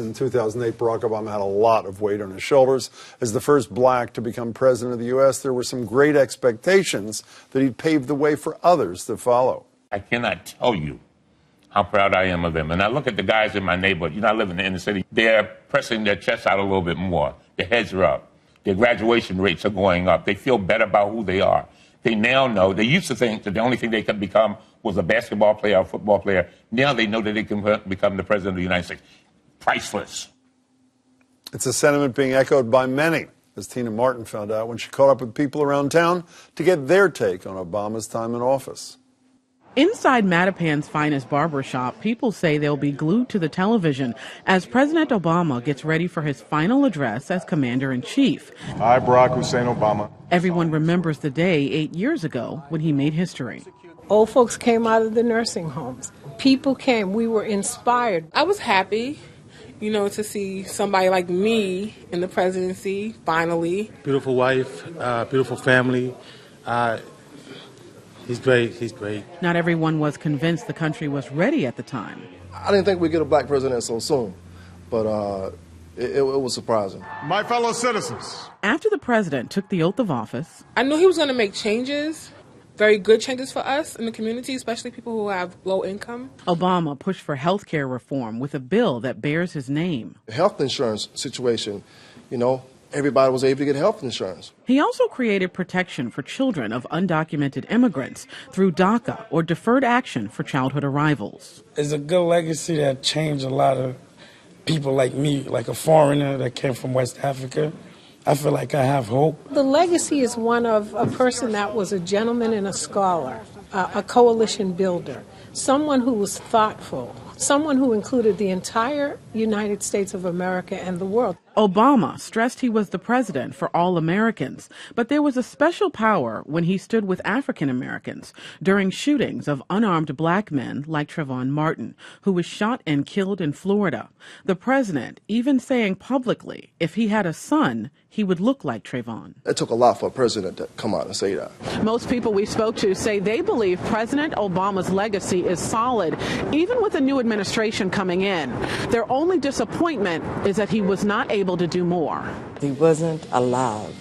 In 2008, Barack Obama had a lot of weight on his shoulders. As the first black to become president of the U.S., there were some great expectations that he'd pave the way for others to follow. I cannot tell you how proud I am of them. And I look at the guys in my neighborhood. You know, I live in the inner city. They're pressing their chests out a little bit more. Their heads are up. Their graduation rates are going up. They feel better about who they are. They now know. They used to think that the only thing they could become was a basketball player or a football player. Now they know that they can become the president of the United States. Priceless. It's a sentiment being echoed by many, as Tina Martin found out when she caught up with people around town to get their take on Obama's time in office. Inside Mattapan's finest barbershop, people say they'll be glued to the television as President Obama gets ready for his final address as Commander-in-Chief. I, Barack Hussein Obama. Everyone remembers the day 8 years ago when he made history. Old folks came out of the nursing homes. People came. We were inspired. I was happy, you know, to see somebody like me in the presidency, finally. Beautiful wife, beautiful family. He's great. He's great. Not everyone was convinced the country was ready at the time. I didn't think we'd get a black president so soon, but it was surprising. My fellow citizens. After the president took the oath of office, I knew he was going to make changes, very good changes for us in the community, especially people who have low income. Obama pushed for health care reform with a bill that bears his name. The health insurance situation, you know, everybody was able to get health insurance. He also created protection for children of undocumented immigrants through DACA, or Deferred Action for Childhood Arrivals. It's a good legacy that changed a lot of people like me, like a foreigner that came from West Africa. I feel like I have hope. The legacy is one of a person that was a gentleman and a scholar, a coalition builder, someone who was thoughtful, someone who included the entire United States of America and the world. Obama stressed he was the president for all Americans, but there was a special power when he stood with African Americans during shootings of unarmed black men like Trayvon Martin, who was shot and killed in Florida. The president even saying publicly if he had a son, he would look like Trayvon. It took a lot for a president to come out and say that. Most people we spoke to say they believe President Obama's legacy is solid, even with a new administration coming in. Their only disappointment is that he was not able to do more. He wasn't allowed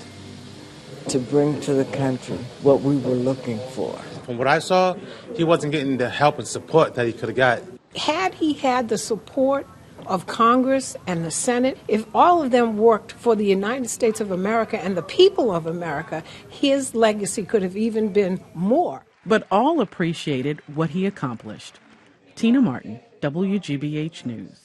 to bring to the country what we were looking for. From what I saw, he wasn't getting the help and support that he could have got. Had he had the support of Congress and the Senate, if all of them worked for the United States of America and the people of America, his legacy could have even been more. But all appreciated what he accomplished. Tina Martin, WGBH News.